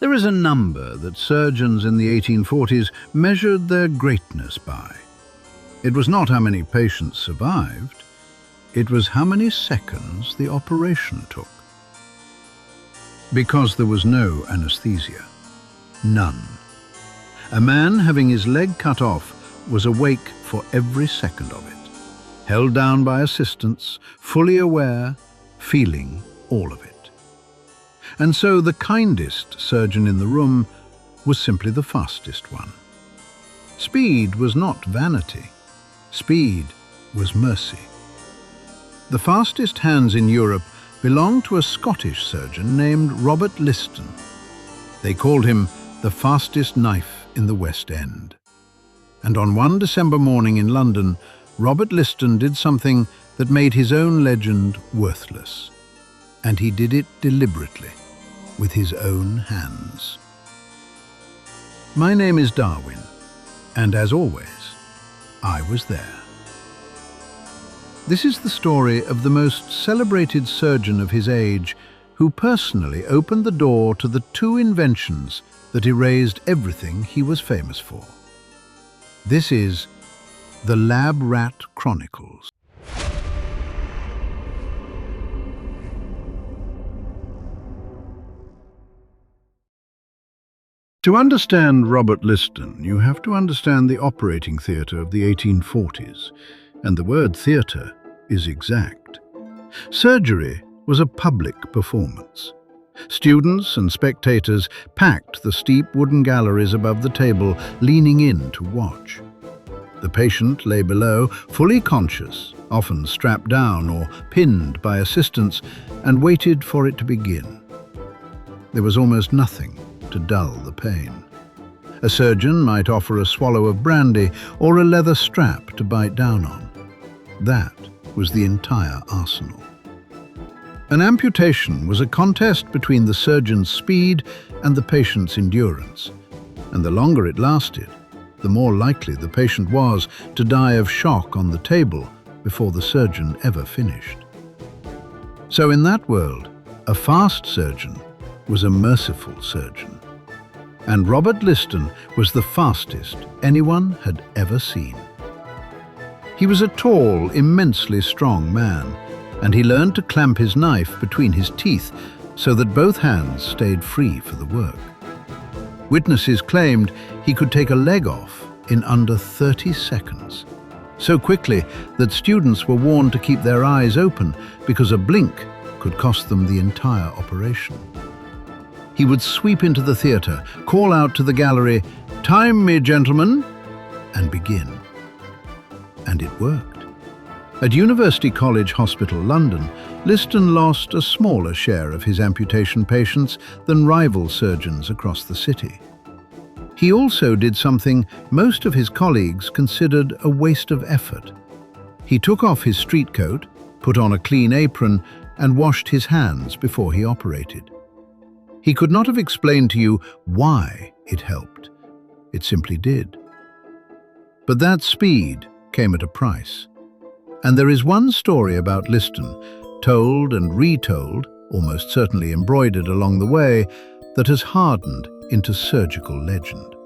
There is a number that surgeons in the 1840s measured their greatness by. It was not how many patients survived, it was how many seconds the operation took. Because there was no anesthesia. None. A man having his leg cut off was awake for every second of it, held down by assistants, fully aware, feeling all of it. And so the kindest surgeon in the room was simply the fastest one. Speed was not vanity. Speed was mercy. The fastest hands in Europe belonged to a Scottish surgeon named Robert Liston. They called him the fastest knife in the West End. And on one December morning in London, Robert Liston did something that made his own legend worthless. And he did it deliberately, with his own hands. My name is Darwin, and as always, I was there. This is the story of the most celebrated surgeon of his age, who personally opened the door to the two inventions that erased everything he was famous for. This is the Lab Rat Chronicles. To understand Robert Liston, you have to understand the operating theatre of the 1840s, and the word theatre is exact. Surgery was a public performance. Students and spectators packed the steep wooden galleries above the table, leaning in to watch. The patient lay below, fully conscious, often strapped down or pinned by assistants, and waited for it to begin. There was almost nothing to dull the pain. A surgeon might offer a swallow of brandy or a leather strap to bite down on. That was the entire arsenal. An amputation was a contest between the surgeon's speed and the patient's endurance, and the longer it lasted, the more likely the patient was to die of shock on the table before the surgeon ever finished. So in that world, a fast surgeon was a merciful surgeon. And Robert Liston was the fastest anyone had ever seen. He was a tall, immensely strong man, and he learned to clamp his knife between his teeth so that both hands stayed free for the work. Witnesses claimed he could take a leg off in under 30 seconds, so quickly that students were warned to keep their eyes open because a blink could cost them the entire operation. He would sweep into the theatre, call out to the gallery, "Time me, gentlemen," and begin. And it worked. At University College Hospital, London, Liston lost a smaller share of his amputation patients than rival surgeons across the city. He also did something most of his colleagues considered a waste of effort. He took off his street coat, put on a clean apron, and washed his hands before he operated. He could not have explained to you why it helped. It simply did. But that speed came at a price. And there is one story about Liston, told and retold, almost certainly embroidered along the way, that has hardened into surgical legend.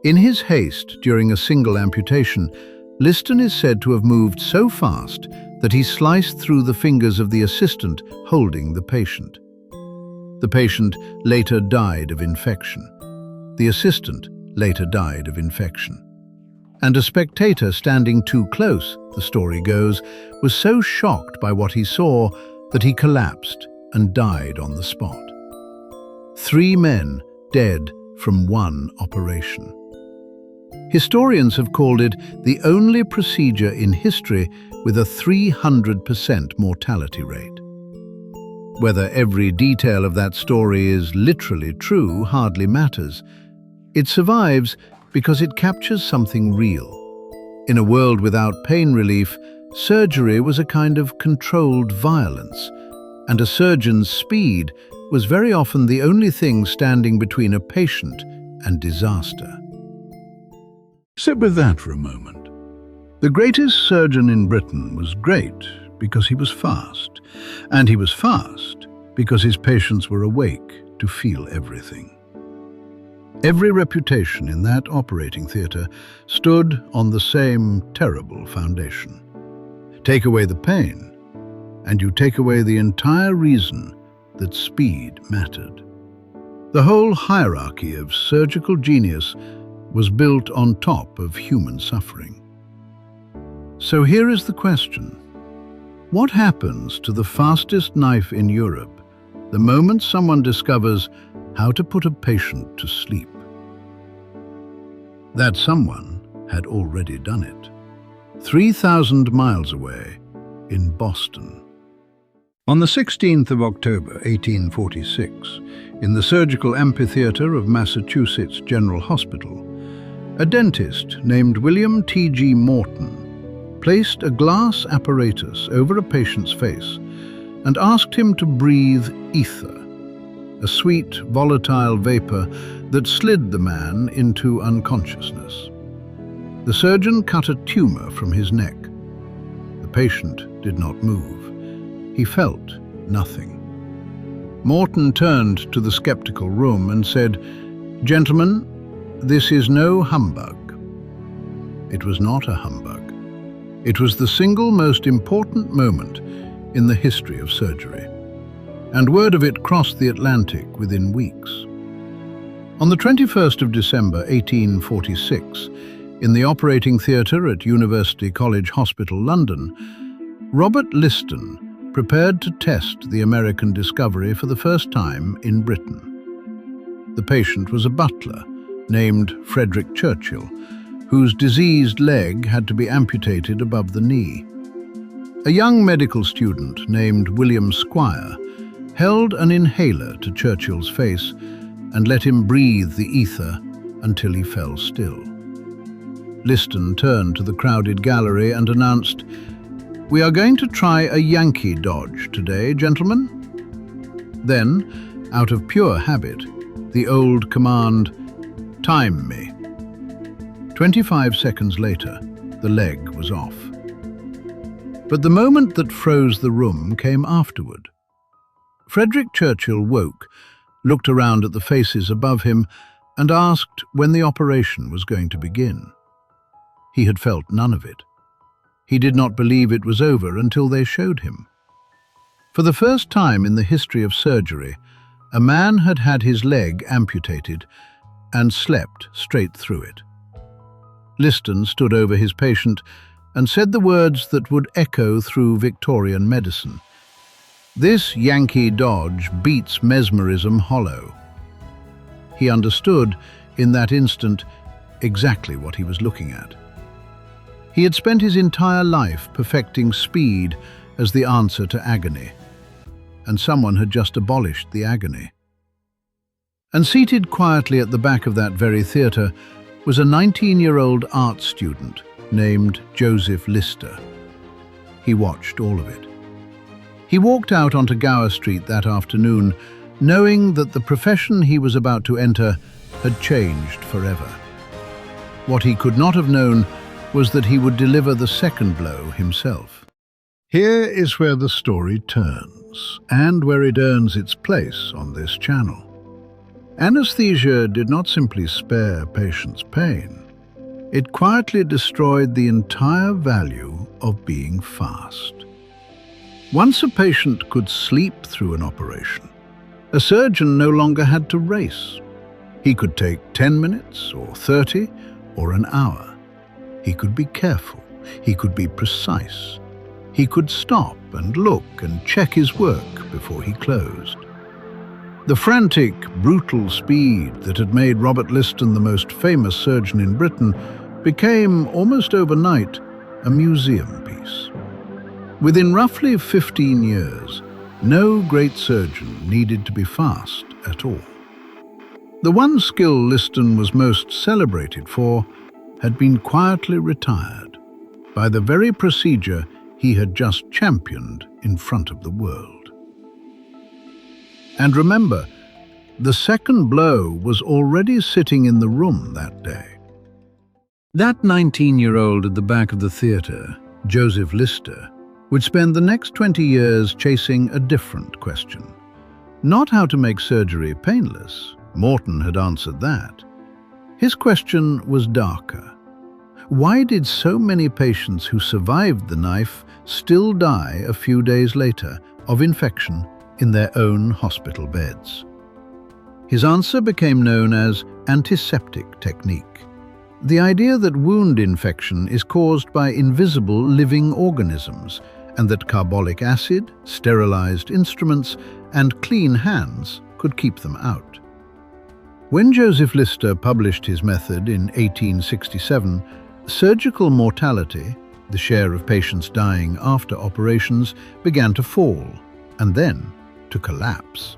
In his haste during a single amputation, Liston is said to have moved so fast that he sliced through the fingers of the assistant holding the patient. The patient later died of infection. The assistant later died of infection. And a spectator standing too close, the story goes, was so shocked by what he saw that he collapsed and died on the spot. 3 men dead from one operation. Historians have called it the only procedure in history with a 300% mortality rate. Whether every detail of that story is literally true hardly matters. It survives because it captures something real. In a world without pain relief, surgery was a kind of controlled violence, and a surgeon's speed was very often the only thing standing between a patient and disaster. Sit with that for a moment. The greatest surgeon in Britain was great because he was fast, and he was fast because his patients were awake to feel everything. Every reputation in that operating theatre stood on the same terrible foundation. Take away the pain, and you take away the entire reason that speed mattered. The whole hierarchy of surgical genius was built on top of human suffering. So here is the question. What happens to the fastest knife in Europe the moment someone discovers how to put a patient to sleep? That someone had already done it. 3,000 miles away in Boston. On the 16th of October, 1846, in the surgical amphitheater of Massachusetts General Hospital, a dentist named William T.G. Morton placed a glass apparatus over a patient's face and asked him to breathe ether, a sweet, volatile vapor that slid the man into unconsciousness. The surgeon cut a tumor from his neck. The patient did not move. He felt nothing. Morton turned to the skeptical room and said, "Gentlemen, this is no humbug." It was not a humbug. It was the single most important moment in the history of surgery, and word of it crossed the Atlantic within weeks. On the 21st of December, 1846, in the operating theatre at University College Hospital, London, Robert Liston prepared to test the American discovery for the first time in Britain. The patient was a butler named Frederick Churchill, whose diseased leg had to be amputated above the knee. A young medical student named William Squire held an inhaler to Churchill's face and let him breathe the ether until he fell still. Liston turned to the crowded gallery and announced, "We are going to try a Yankee dodge today, gentlemen." Then, out of pure habit, the old command, "Time me." 25 seconds later, the leg was off. But the moment that froze the room came afterward. Frederick Churchill woke, looked around at the faces above him, and asked when the operation was going to begin. He had felt none of it. He did not believe it was over until they showed him. For the first time in the history of surgery, a man had had his leg amputated and slept straight through it. Liston stood over his patient and said the words that would echo through Victorian medicine. "This Yankee dodge beats mesmerism hollow." He understood, in that instant, exactly what he was looking at. He had spent his entire life perfecting speed as the answer to agony, and someone had just abolished the agony. And seated quietly at the back of that very theatre was a 19-year-old art student named Joseph Lister. He watched all of it. He walked out onto Gower Street that afternoon, knowing that the profession he was about to enter had changed forever. What he could not have known was that he would deliver the second blow himself. Here is where the story turns, and where it earns its place on this channel. Anesthesia did not simply spare patients pain. It quietly destroyed the entire value of being fast. Once a patient could sleep through an operation, a surgeon no longer had to race. He could take 10 minutes or 30 or an hour. He could be careful. He could be precise. He could stop and look and check his work before he closed. The frantic, brutal speed that had made Robert Liston the most famous surgeon in Britain became, almost overnight, a museum piece. Within roughly 15 years, no great surgeon needed to be fast at all. The one skill Liston was most celebrated for had been quietly retired by the very procedure he had just championed in front of the world. And remember, the second blow was already sitting in the room that day. That 19-year-old at the back of the theatre, Joseph Lister, would spend the next 20 years chasing a different question. Not how to make surgery painless. Morton had answered that. His question was darker. Why did so many patients who survived the knife still die a few days later of infection in their own hospital beds? His answer became known as antiseptic technique. The idea that wound infection is caused by invisible living organisms and that carbolic acid, sterilized instruments, and clean hands could keep them out. When Joseph Lister published his method in 1867, surgical mortality, the share of patients dying after operations, began to fall and then to collapse.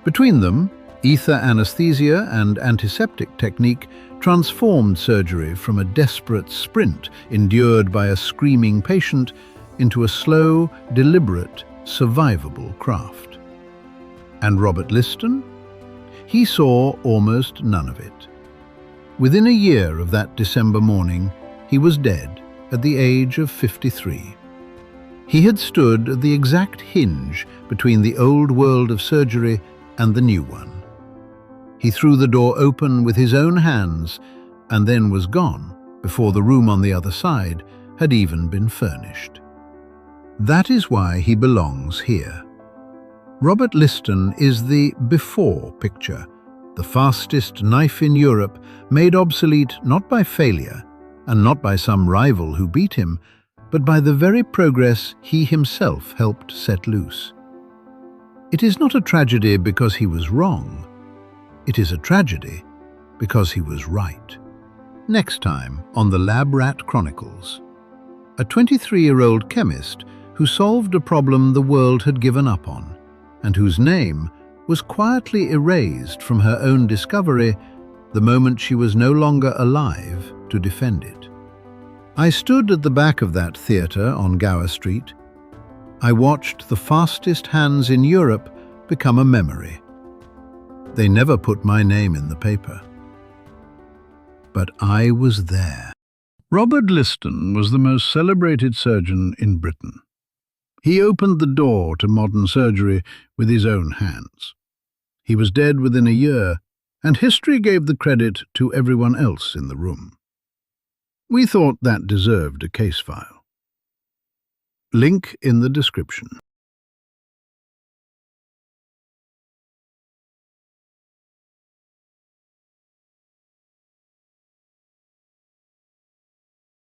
Between them, ether anesthesia and antiseptic technique transformed surgery from a desperate sprint endured by a screaming patient into a slow, deliberate, survivable craft. And Robert Liston? He saw almost none of it. Within a year of that December morning, he was dead at the age of 53. He had stood at the exact hinge between the old world of surgery and the new one. He threw the door open with his own hands and then was gone before the room on the other side had even been furnished. That is why he belongs here. Robert Liston is the before picture, the fastest knife in Europe, made obsolete not by failure and not by some rival who beat him, but by the very progress he himself helped set loose. It is not a tragedy because he was wrong. It is a tragedy because he was right. Next time on the Lab Rat Chronicles, a 23-year-old chemist who solved a problem the world had given up on, and whose name was quietly erased from her own discovery the moment she was no longer alive to defend it. I stood at the back of that theatre on Gower Street. I watched the fastest hands in Europe become a memory. They never put my name in the paper. But I was there. Robert Liston was the most celebrated surgeon in Britain. He opened the door to modern surgery with his own hands. He was dead within a year, and history gave the credit to everyone else in the room. We thought that deserved a case file. Link in the description.